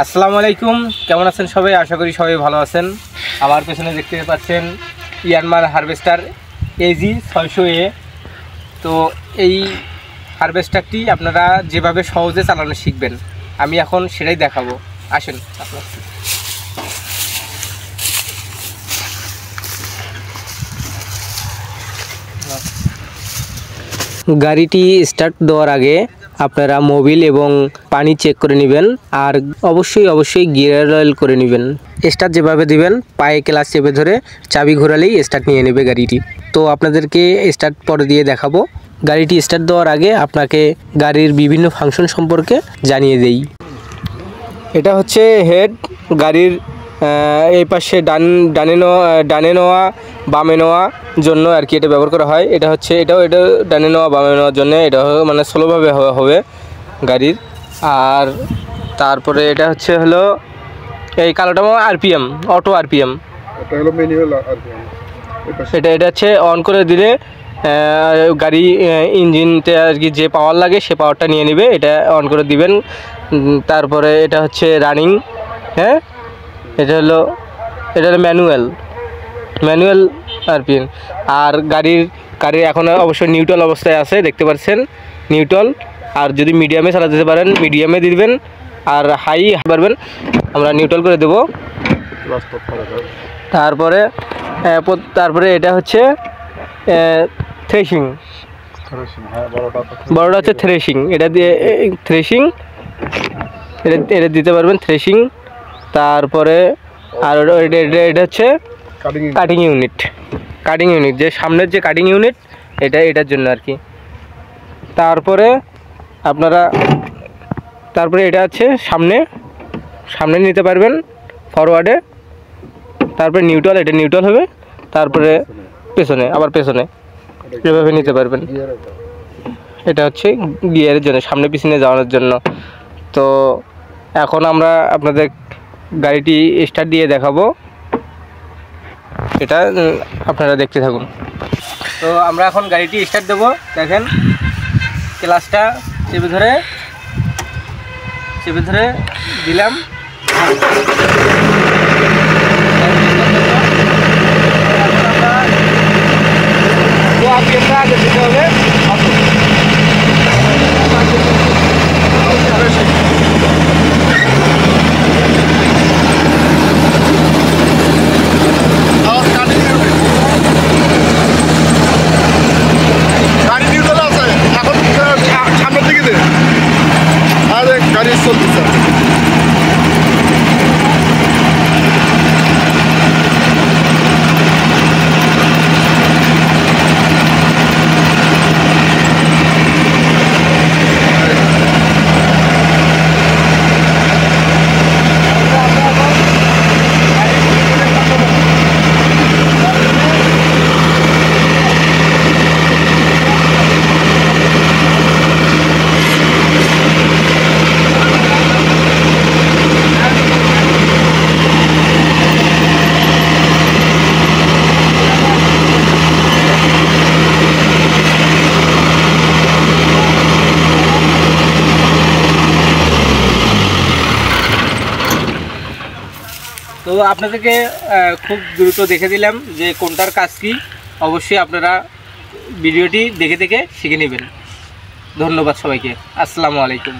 আসসালামু আলাইকুম, কেমন আছেন সবাই? আশা করি সবাই ভালো আছেন। আমার পেছনে দেখতে পাচ্ছেন ইয়ানমার হারভেস্টার AG 600A। তো এই হারভেস্টারটি আপনারা যেভাবে সহজে চালানো শিখবেন, আমি এখন সেটাই দেখাবো। আসেন আপনার গাড়িটি স্টার্ট দেওয়ার আগে আপনারা মোবিল এবং পানি চেক করে নেবেন, আর অবশ্যই গিয়ার অয়েল করে নেবেন। স্টার্ট যেভাবে দিবেন, পায়ে ক্লাচ চেপে ধরে চাবি ঘোরালেই স্টার্ট নিয়ে নেবে গাড়িটি। তো আপনাদেরকে স্টার্ট পরে দিয়ে দেখাবো। গাড়িটি স্টার্ট দেওয়ার আগে আপনাকে গাড়ির বিভিন্ন ফাংশন সম্পর্কে জানিয়ে দেই। এটা হচ্ছে হেড, গাড়ির এই পাশে ডানে নেওয়া বামে নেওয়া জন্য আর কি এটা ব্যবহার করা হয়। এটা হচ্ছে এটা ডানে নেওয়া বামে নেওয়ার জন্য, এটা মানে স্লোভাবে হবে গাড়ির। আর তারপরে এটা হলো এই কালোটা RPM, অটো RPM। এটা হলো ম্যানুয়াল RPM। এটা হচ্ছে অন করে দিলে গাড়ি ইঞ্জিনতে আর কি যে পাওয়ার লাগে সে পাওয়ারটা নিয়ে নেবে, এটা অন করে দিবেন। তারপরে এটা হচ্ছে রানিং, হ্যাঁ। এটা হলো ম্যানুয়াল RPM। আর গাড়ির এখন অবশ্যই নিউট্রাল অবস্থায় আছে, দেখতে পাচ্ছেন নিউট্রাল। আর যদি মিডিয়ামে চালাতে পারেন মিডিয়ামে দিবেন, আর হাই পারবেন আমরা নিউট্রাল করে দেব। তারপরে এটা হচ্ছে থ্রেশিং, বড়টা হচ্ছে থ্রেশিং। এটা দিয়ে থ্রেশিং, এটা দিতে পারবেন থ্রেশিং। তারপরে আর এটা হচ্ছে কাটিং ইউনিট, যে সামনের যে কাটিং ইউনিট, এটার জন্য আর কি। তারপরে এটা আছে সামনে নিতে পারবেন ফরওয়ার্ডে। তারপরে নিউট্রাল, এটা নিউট্রাল হবে। তারপরে পেছনে এভাবে নিতে পারবেন। এটা হচ্ছে গিয়ারের জন্য, সামনে পিছনে যাওয়ানোর জন্য। তো এখন আমরা আপনাদের গাড়িটি স্টার্ট দিয়ে দেখাবো, এটা আপনারা দেখতে থাকুন। তো আমরা এখন গাড়িটি স্টার্ট দেবো। দেখেন, ক্লাচটা চেপে ধরে দিলাম। আগে দিতে হবে তো আপনাদেরকে খুব দ্রুত দেখে দিলাম যে কোনটার কাজ কি। অবশ্যই আপনারা ভিডিওটি দেখে শিখে নেবেন। ধন্যবাদ সবাইকে। আসসালামু আলাইকুম।